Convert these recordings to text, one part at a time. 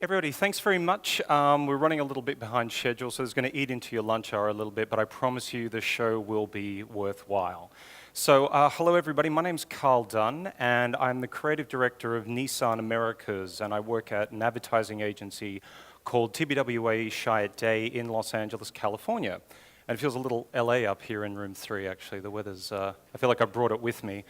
Everybody, thanks very much. We're running a little bit behind schedule, so it's going to eat into your lunch hour a little bit, but I promise you the show will be worthwhile. So, hello everybody, my name's Karl Dunn, and I'm the creative director of Nissan Americas, and I work at an advertising agency called TBWA Chiat Day in Los Angeles, California. And it feels a little LA up here in room 3, actually. The weather's, I feel like I brought it with me,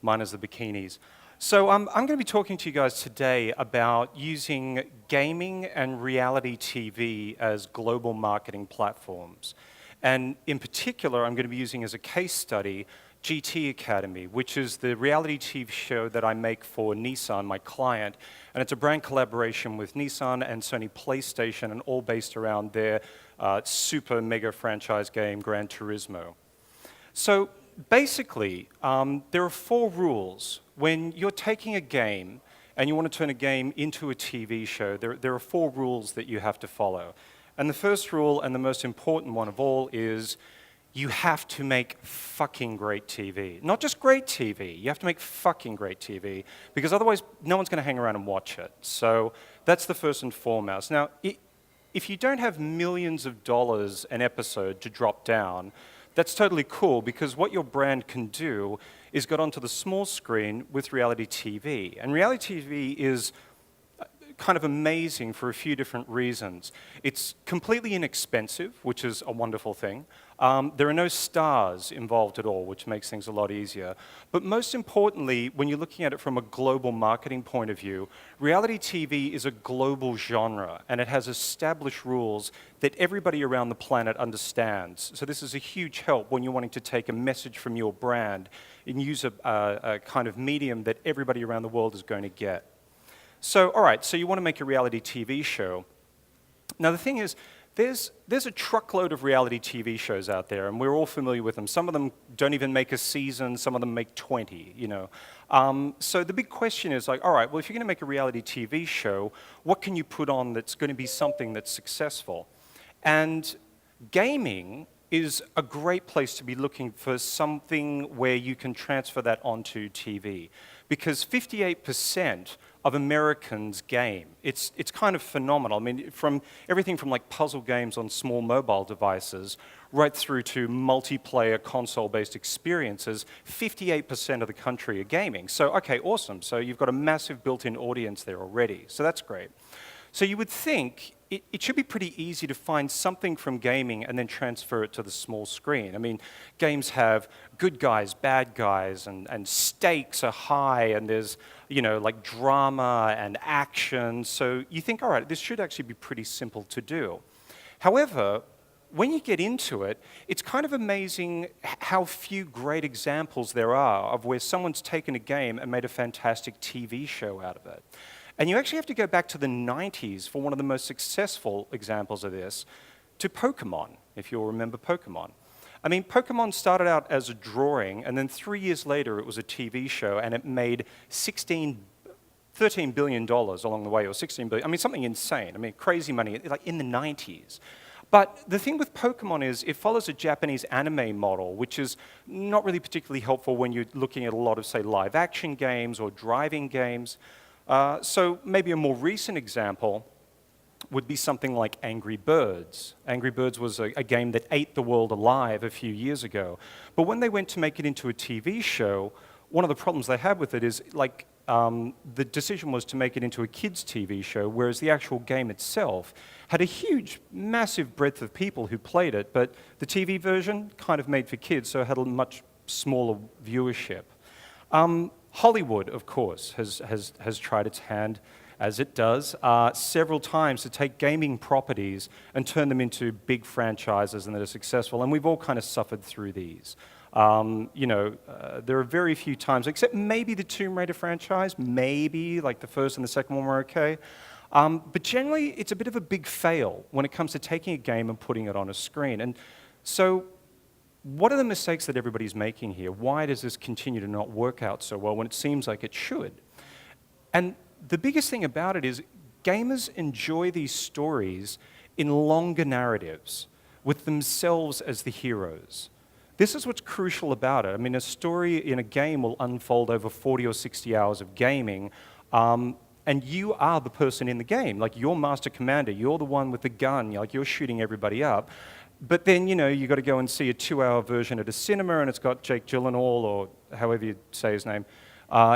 minus the bikinis. So I'm going to be talking to you guys today about using gaming and reality TV as global marketing platforms. And in particular, I'm going to be using as a case study GT Academy, which is the reality TV show that I make for Nissan, my client. And it's a brand collaboration with Nissan and Sony Playstation, and all based around their super mega franchise game, Gran Turismo. So basically, there are 4 rules. When you're taking a game and you want to turn a game into a TV show, there are 4 rules that you have to follow. And the first rule, and the most important one of all, is you have to make fucking great TV. Not just great TV, you have to make fucking great TV, because otherwise no one's going to hang around and watch it. So that's the first and foremost. Now, if you don't have millions of dollars an episode to drop down, that's totally cool, because what your brand can do is get onto the small screen with reality TV. And reality TV is kind of amazing for a few different reasons. It's completely inexpensive, which is a wonderful thing. There are no stars involved at all, which makes things a lot easier. But most importantly, when you're looking at it from a global marketing point of view, reality TV is a global genre, and it has established rules that everybody around the planet understands. So this is a huge help when you're wanting to take a message from your brand and use a kind of medium that everybody around the world is going to get. So, all right, so you want to make a reality TV show. Now, the thing is, there's a truckload of reality TV shows out there, and we're all familiar with them. Some of them don't even make a season, some of them make 20, you know. So the big question is like, all right, well, if you're going to make a reality TV show, what can you put on that's going to be something that's successful? And gaming is a great place to be looking for something where you can transfer that onto TV. Because 58% of Americans game. It's kind of phenomenal. I mean, from everything from like puzzle games on small mobile devices right through to multiplayer console-based experiences, 58% of the country are gaming. So, okay, awesome. So you've got a massive built-in audience there already. So that's great. So you would think it should be pretty easy to find something from gaming and then transfer it to the small screen. I mean, games have good guys, bad guys, and stakes are high, and there's, you know, like drama and action. So you think, all right, this should actually be pretty simple to do. However, when you get into it, it's kind of amazing how few great examples there are of where someone's taken a game and made a fantastic TV show out of it. And you actually have to go back to the 90s for one of the most successful examples of this, to Pokemon, if you'll remember Pokemon. I mean, Pokemon started out as a drawing, and then 3 years later it was a TV show, and it made $13 billion along the way, or 16 billion. I mean, something insane. I mean, crazy money, like in the 90s. But the thing with Pokemon is it follows a Japanese anime model, which is not really particularly helpful when you're looking at a lot of, say, live action games or driving games. So maybe a more recent example would be something like Angry Birds. Angry Birds was a game that ate the world alive a few years ago. But when they went to make it into a TV show, one of the problems they had with it is like the decision was to make it into a kids' TV show, whereas the actual game itself had a huge, massive breadth of people who played it, but the TV version kind of made for kids, so it had a much smaller viewership. Hollywood, of course, has tried its hand, as it does, several times to take gaming properties and turn them into big franchises and that are successful, and we've all kind of suffered through these. You know, there are very few times, except maybe the Tomb Raider franchise, maybe, like the first and the second one were okay, but generally it's a bit of a big fail when it comes to taking a game and putting it on a screen. And so what are the mistakes that everybody's making here? Why does this continue to not work out so well when it seems like it should? And the biggest thing about it is gamers enjoy these stories in longer narratives with themselves as the heroes. This is what's crucial about it. I mean, a story in a game will unfold over 40 or 60 hours of gaming, and you are the person in the game. Like, you're Master Commander, you're the one with the gun, like you're shooting everybody up. But then, you got to go and see a 2-hour version at a cinema, and it's got Jake Gyllenhaal, or however you say his name,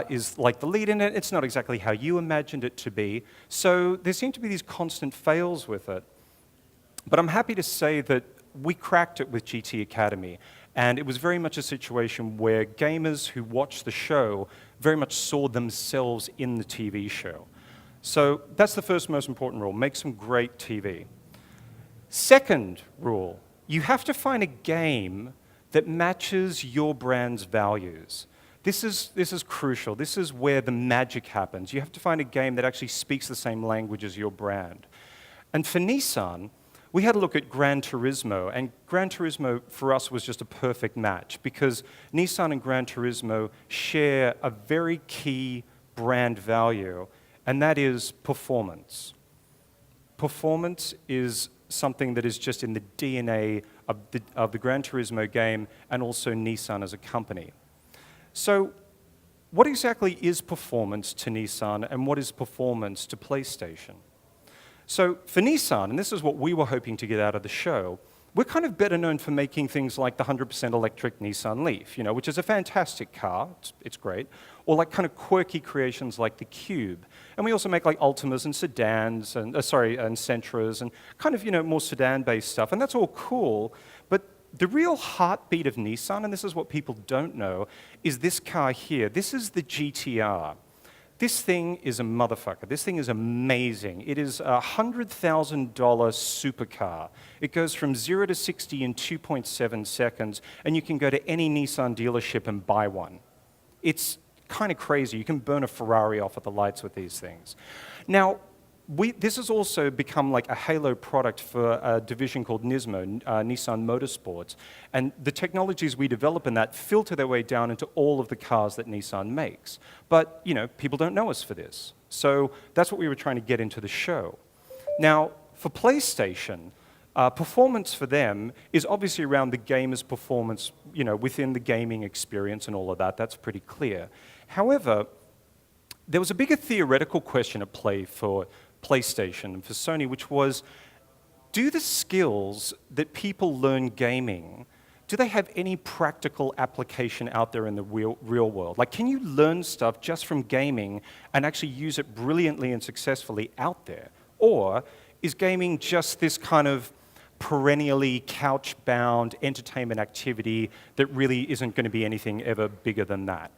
is like the lead in it. It's not exactly how you imagined it to be. So there seem to be these constant fails with it. But I'm happy to say that we cracked it with GT Academy. And it was very much a situation where gamers who watched the show very much saw themselves in the TV show. So that's the first most important rule: make some great TV. Second rule, you have to find a game that matches your brand's values. This is crucial. This is where the magic happens. You have to find a game that actually speaks the same language as your brand. And for Nissan, we had a look at Gran Turismo, and Gran Turismo for us was just a perfect match because Nissan and Gran Turismo share a very key brand value, and that is performance. Performance is something that is just in the DNA of the Gran Turismo game and also Nissan as a company. So what exactly is performance to Nissan, and what is performance to PlayStation? So for Nissan, and this is what we were hoping to get out of the show, we're kind of better known for making things like the 100% electric Nissan Leaf, which is a fantastic car, it's great, or like kind of quirky creations like the Cube. And we also make like Ultimas and sedans, and Sentras, and kind of, more sedan-based stuff, and that's all cool, but the real heartbeat of Nissan, and this is what people don't know, is this car here. This is the GTR. This thing is a motherfucker. This thing is amazing. It is a $100,000 supercar. It goes from 0 to 60 in 2.7 seconds, and you can go to any Nissan dealership and buy one. It's kind of crazy. You can burn a Ferrari off at the lights with these things. Now, this has also become like a halo product for a division called Nismo, Nissan Motorsports. And the technologies we develop in that filter their way down into all of the cars that Nissan makes. But, people don't know us for this. So that's what we were trying to get into the show. Now, for PlayStation, performance for them is obviously around the gamer's performance, within the gaming experience and all of that. That's pretty clear. However, there was a bigger theoretical question at play for PlayStation and for Sony, which was, do the skills that people learn gaming, do they have any practical application out there in the real world? Like, can you learn stuff just from gaming and actually use it brilliantly and successfully out there? Or is gaming just this kind of perennially couch-bound entertainment activity that really isn't going to be anything ever bigger than that?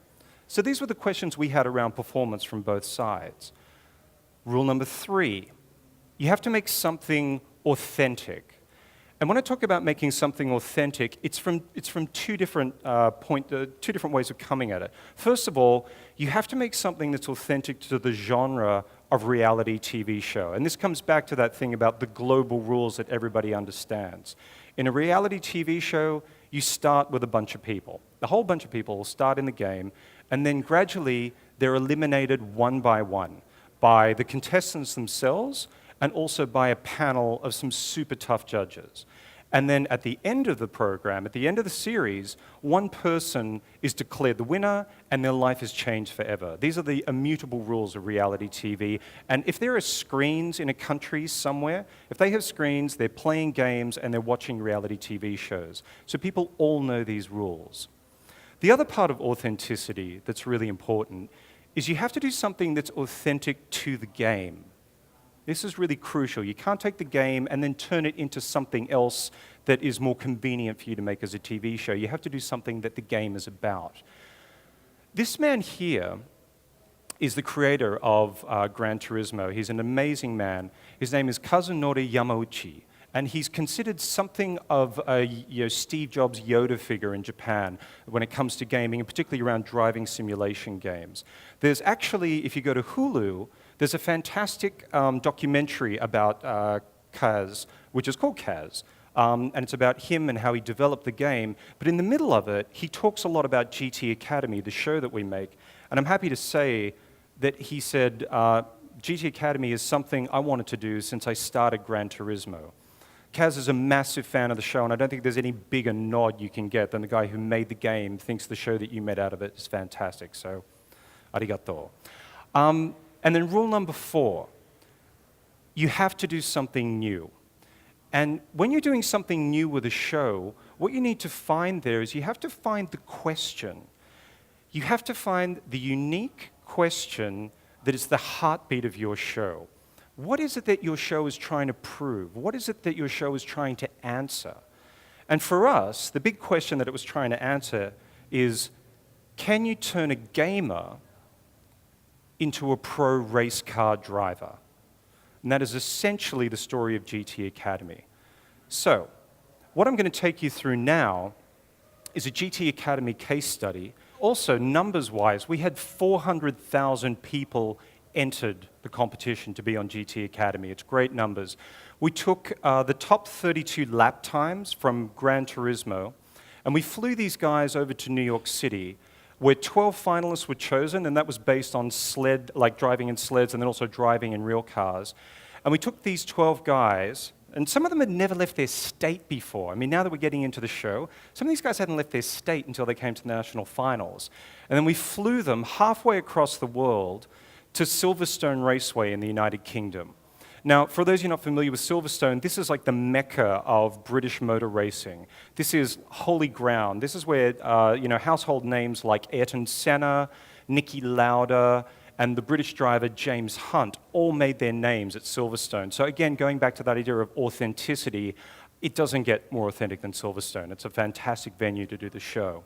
So these were the questions we had around performance from both sides. Rule number 3, you have to make something authentic. And when I talk about making something authentic, it's from two different ways of coming at it. First of all, you have to make something that's authentic to the genre of reality TV show. And this comes back to that thing about the global rules that everybody understands. In a reality TV show, you start with a bunch of people. A whole bunch of people will start in the game, and then gradually they're eliminated one by the contestants themselves and also by a panel of some super tough judges. And then at the end of the program, at the end of the series, one person is declared the winner and their life is changed forever. These are the immutable rules of reality TV. And if there are screens in a country somewhere, if they have screens, they're playing games and they're watching reality TV shows. So people all know these rules. The other part of authenticity that's really important is you have to do something that's authentic to the game. This is really crucial. You can't take the game and then turn it into something else that is more convenient for you to make as a TV show. You have to do something that the game is about. This man here is the creator of Gran Turismo. He's an amazing man. His name is Kazunori Yamauchi. And he's considered something of a Steve Jobs Yoda figure in Japan when it comes to gaming, and particularly around driving simulation games. There's actually, if you go to Hulu, there's a fantastic documentary about Kaz, which is called Kaz. And it's about him and how he developed the game. But in the middle of it, he talks a lot about GT Academy, the show that we make. And I'm happy to say that he said, GT Academy is something I wanted to do since I started Gran Turismo. Kaz is a massive fan of the show, and I don't think there's any bigger nod you can get than the guy who made the game thinks the show that you made out of it is fantastic. So, arigato. And then rule number 4, you have to do something new. And when you're doing something new with a show, what you need to find there is you have to find the question. You have to find the unique question that is the heartbeat of your show. What is it that your show is trying to prove? What is it that your show is trying to answer? And for us, the big question that it was trying to answer is, can you turn a gamer into a pro race car driver? And that is essentially the story of GT Academy. So, what I'm going to take you through now is a GT Academy case study. Also, numbers-wise, we had 400,000 people entered the competition to be on GT Academy. It's great numbers. We took the top 32 lap times from Gran Turismo, and we flew these guys over to New York City, where 12 finalists were chosen, and that was based on driving in sleds and then also driving in real cars. And we took these 12 guys, and some of them had never left their state before. I mean, now that we're getting into the show, some of these guys hadn't left their state until they came to the national finals. And then we flew them halfway across the world to Silverstone Raceway in the United Kingdom. Now, for those of you not familiar with Silverstone, this is like the mecca of British motor racing. This is holy ground. This is where household names like Ayrton Senna, Niki Lauda, and the British driver James Hunt all made their names at Silverstone. So again, going back to that idea of authenticity, it doesn't get more authentic than Silverstone. It's a fantastic venue to do the show.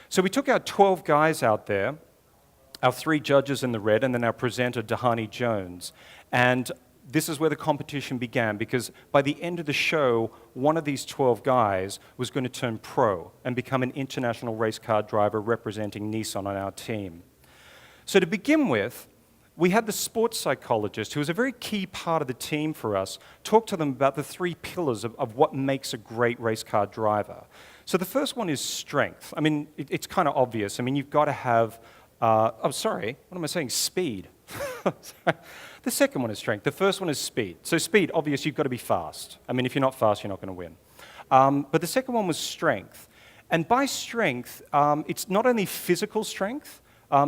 So we took our 12 guys out there, our 3 judges in the red, and then our presenter, Doherty Jones. And this is where the competition began, because by the end of the show, one of these 12 guys was going to turn pro and become an international race car driver representing Nissan on our team. So to begin with, we had the sports psychologist, who was a very key part of the team for us, talk to them about the 3 pillars of what makes a great race car driver. So the first one is strength. I mean, it's kind of obvious. I mean, you've got to have, speed. The second one is strength. The first one is speed. So speed, obvious, you've got to be fast. I mean, if you're not fast, you're not going to win. But the second one was strength. And by strength, it's not only physical strength,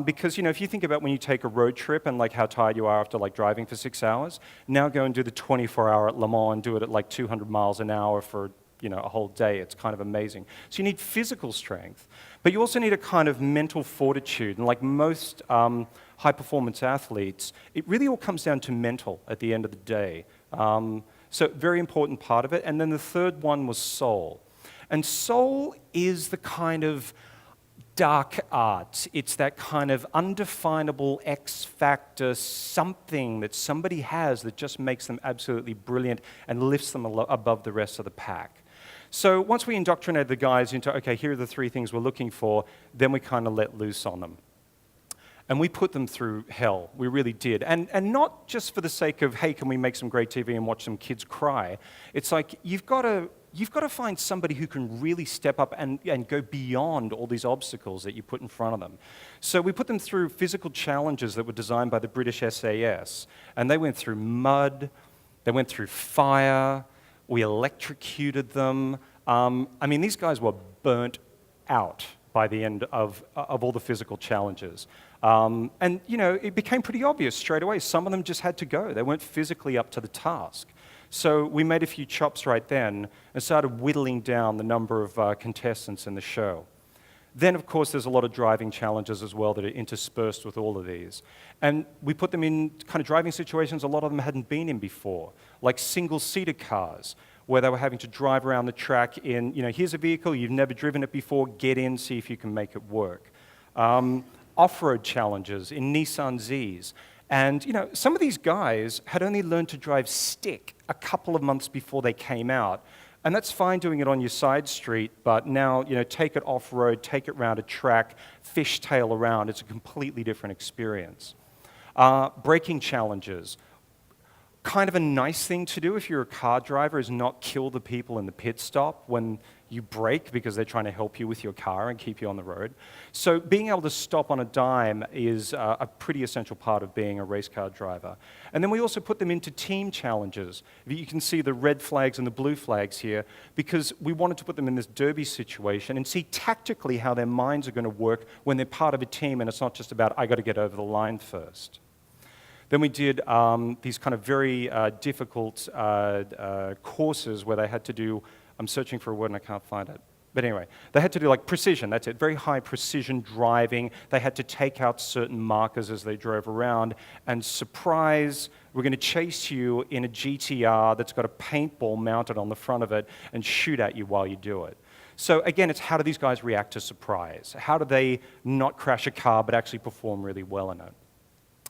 because, if you think about when you take a road trip and how tired you are after driving for 6 hours, now go and do the 24-hour at Le Mans and do it at 200 miles an hour for a whole day. It's kind of amazing. So you need physical strength, but you also need a kind of mental fortitude. And like most high-performance athletes, it really all comes down to mental at the end of the day. So very important part of it. And then the third one was soul. And soul is the kind of dark art. It's that kind of undefinable X factor, something that somebody has that just makes them absolutely brilliant and lifts them above the rest of the pack. So once we indoctrinated the guys into, okay, here are the 3 things we're looking for, then we kind of let loose on them. And we put them through hell. We really did. And not just for the sake of, hey, can we make some great TV and watch some kids cry? It's like, you've got to find somebody who can really step up and go beyond all these obstacles that you put in front of them. So we put them through physical challenges that were designed by the British SAS. And they went through mud, they went through fire, we electrocuted them. I mean, these guys were burnt out by the end of all the physical challenges. And, it became pretty obvious straight away. Some of them just had to go. They weren't physically up to the task. So we made a few chops right then and started whittling down the number of contestants in the show. Then, of course, there's a lot of driving challenges as well that are interspersed with all of these. And we put them in kind of driving situations a lot of them hadn't been in before, like single-seater cars, where they were having to drive around the track in, here's a vehicle, you've never driven it before, get in, see if you can make it work. Off-road challenges in Nissan Zs. And, some of these guys had only learned to drive stick a couple of months before they came out. And that's fine doing it on your side street, but now, take it off-road, take it around a track, fishtail around. It's a completely different experience. Braking challenges. Kind of a nice thing to do if you're a car driver is not kill the people in the pit stop when you brake because they're trying to help you with your car and keep you on the road. So being able to stop on a dime is a pretty essential part of being a race car driver. And then we also put them into team challenges. You can see the red flags and the blue flags here because we wanted to put them in this derby situation and see tactically how their minds are going to work when they're part of a team and it's not just about, I got to get over the line first. Then we did these kind of very difficult courses where they had to do, I'm searching for a word and I can't find it. But anyway, they had to do like precision, that's it, very high precision driving. They had to take out certain markers as they drove around, and surprise, we're going to chase you in a GTR that's got a paintball mounted on the front of it and shoot at you while you do it. So again, it's how do these guys react to surprise? How do they not crash a car but actually perform really well in it?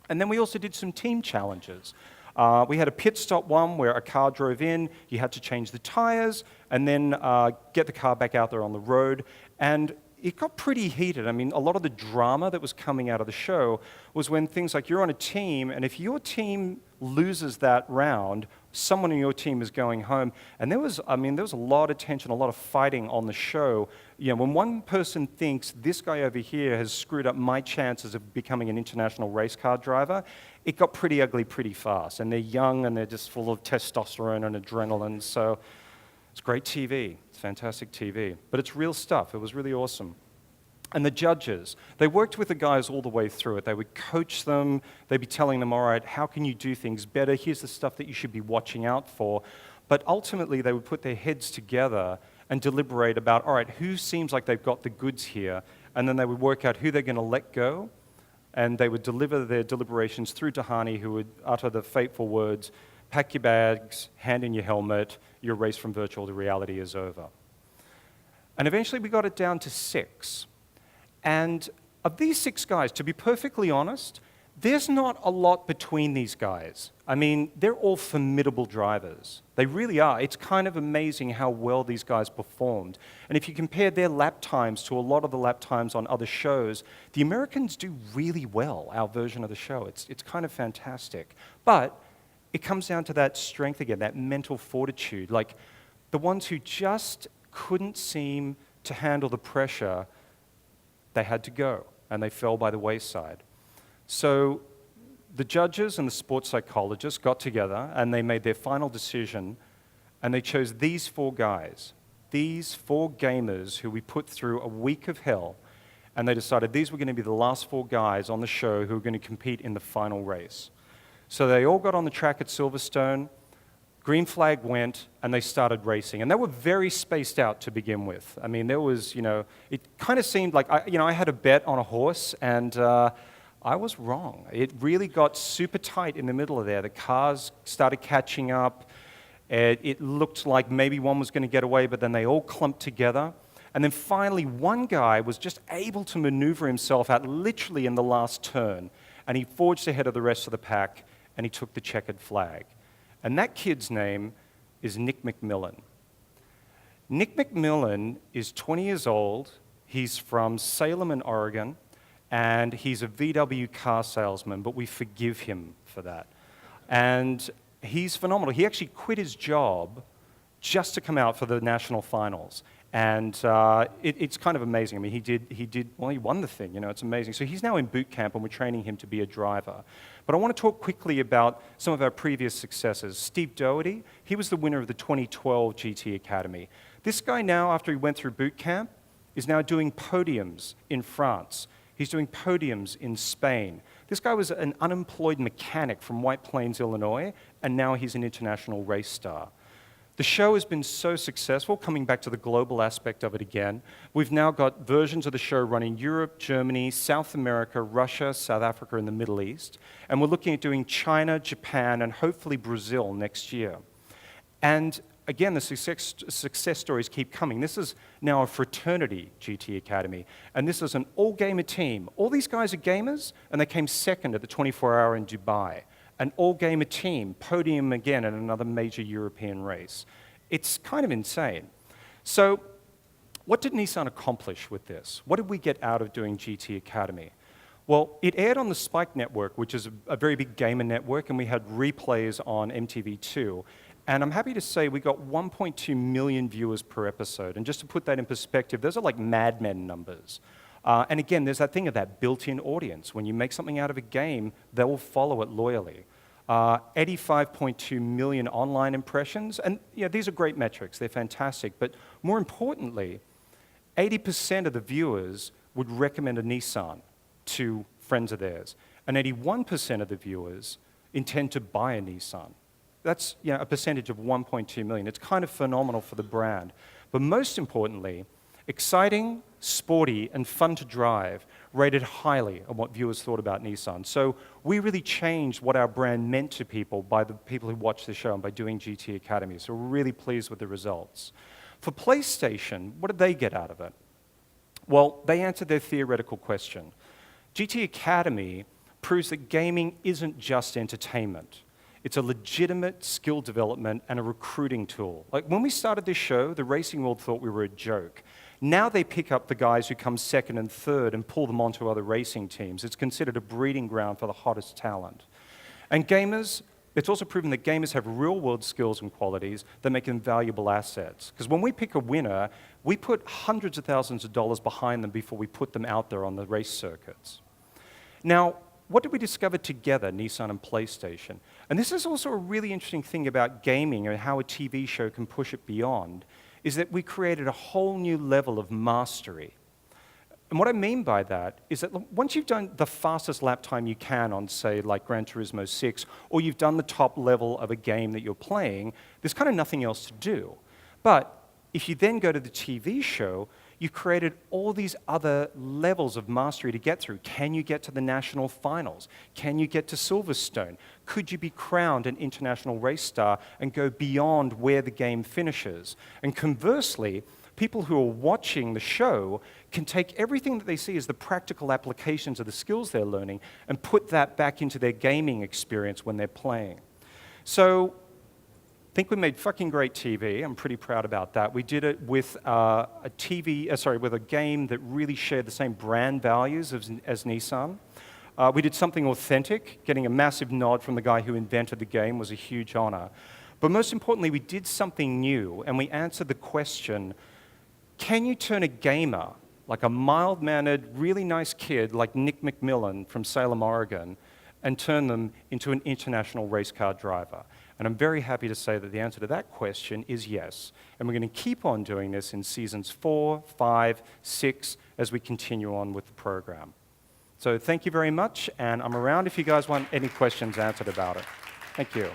And then we also did some team challenges. We had a pit stop one where a car drove in, you had to change the tires, and then get the car back out there on the road. And it got pretty heated. I mean, a lot of the drama that was coming out of the show was when things like you're on a team, and if your team loses that round, someone in your team is going home. And there was a lot of tension, a lot of fighting on the show. You know, when one person thinks this guy over here has screwed up my chances of becoming an international race car driver, it got pretty ugly pretty fast. And they're young and they're just full of testosterone and adrenaline. So it's great TV. It's fantastic TV. But it's real stuff. It was really awesome. And the judges, they worked with the guys all the way through it. They would coach them. They'd be telling them, all right, how can you do things better? Here's the stuff that you should be watching out for. But ultimately, they would put their heads together and deliberate about, all right, who seems like they've got the goods here? And then they would work out who they're going to let go. And they would deliver their deliberations through Doherty, who would utter the fateful words, pack your bags, hand in your helmet, your race from virtual to reality is over. And eventually, we got it down to 6. And of these 6 guys, to be perfectly honest, there's not a lot between these guys. I mean, they're all formidable drivers. They really are. It's kind of amazing how well these guys performed. And if you compare their lap times to a lot of the lap times on other shows, the Americans do really well, our version of the show. It's kind of fantastic. But it comes down to that strength again, that mental fortitude. Like, the ones who just couldn't seem to handle the pressure, they had to go, and they fell by the wayside. So the judges and the sports psychologists got together, and they made their final decision, and they chose these 4 guys, these 4 gamers who we put through a week of hell, and they decided these were going to be the last 4 guys on the show who were going to compete in the final race. So they all got on the track at Silverstone, green flag went, and they started racing. And they were very spaced out to begin with. I mean, there was, it kind of seemed like, I had a bet on a horse, and I was wrong. It really got super tight in the middle of there. The cars started catching up. It looked like maybe one was going to get away, but then they all clumped together. And then finally, one guy was just able to maneuver himself out literally in the last turn, and he forged ahead of the rest of the pack, and he took the checkered flag. And that kid's name is Nick McMillan. Nick McMillan is 20 years old. He's from Salem in Oregon, and he's a VW car salesman, but we forgive him for that. And he's phenomenal. He actually quit his job just to come out for the national finals. And it's kind of amazing. I mean, he won the thing, it's amazing. So he's now in boot camp, and we're training him to be a driver. But I want to talk quickly about some of our previous successes. Steve Doherty, he was the winner of the 2012 GT Academy. This guy now, after he went through boot camp, is now doing podiums in France. He's doing podiums in Spain. This guy was an unemployed mechanic from White Plains, Illinois, and now he's an international race star. The show has been so successful, coming back to the global aspect of it again. We've now got versions of the show running Europe, Germany, South America, Russia, South Africa, and the Middle East. And we're looking at doing China, Japan, and hopefully Brazil next year. And again, the success stories keep coming. This is now a fraternity GT Academy, and this is an all-gamer team. All these guys are gamers, and they came second at the 24-hour in Dubai. An all-gamer team, podium again in another major European race. It's kind of insane. So what did Nissan accomplish with this? What did we get out of doing GT Academy? Well, it aired on the Spike network, which is a very big gamer network, and we had replays on MTV2. And I'm happy to say we got 1.2 million viewers per episode. And just to put that in perspective, those are like Mad Men numbers. And again, there's that thing of that built-in audience. When you make something out of a game, they will follow it loyally. 85.2 million online impressions. And these are great metrics. They're fantastic. But more importantly, 80% of the viewers would recommend a Nissan to friends of theirs. And 81% of the viewers intend to buy a Nissan. That's a percentage of 1.2 million. It's kind of phenomenal for the brand. But most importantly, exciting, sporty, and fun to drive, rated highly on what viewers thought about Nissan. So we really changed what our brand meant to people by the people who watched the show and by doing GT Academy. So we're really pleased with the results. For PlayStation, what did they get out of it? Well, they answered their theoretical question. GT Academy proves that gaming isn't just entertainment. It's a legitimate skill development and a recruiting tool. Like when we started this show, the racing world thought we were a joke. Now they pick up the guys who come second and third and pull them onto other racing teams. It's considered a breeding ground for the hottest talent. And gamers, it's also proven that gamers have real-world skills and qualities that make them valuable assets. Because when we pick a winner, we put hundreds of thousands of dollars behind them before we put them out there on the race circuits. Now, what did we discover together, Nissan and PlayStation? And this is also a really interesting thing about gaming and how a TV show can push it beyond, is that we created a whole new level of mastery. And what I mean by that is that once you've done the fastest lap time you can on, say, like Gran Turismo 6, or you've done the top level of a game that you're playing, there's kind of nothing else to do. But if you then go to the TV show, you created all these other levels of mastery to get through. Can you get to the national finals? Can you get to Silverstone? Could you be crowned an international race star and go beyond where the game finishes? And conversely, people who are watching the show can take everything that they see as the practical applications of the skills they're learning and put that back into their gaming experience when they're playing. So I think we made fucking great TV. I'm pretty proud about that. We did it with with a game that really shared the same brand values as Nissan. We did something authentic. Getting a massive nod from the guy who invented the game was a huge honor. But most importantly, we did something new, and we answered the question, can you turn a gamer, like a mild-mannered, really nice kid like Nick McMillan from Salem, Oregon, and turn them into an international race car driver? And I'm very happy to say that the answer to that question is yes. And we're going to keep on doing this in seasons 4, 5, 6, as we continue on with the program. So thank you very much, and I'm around if you guys want any questions answered about it. Thank you.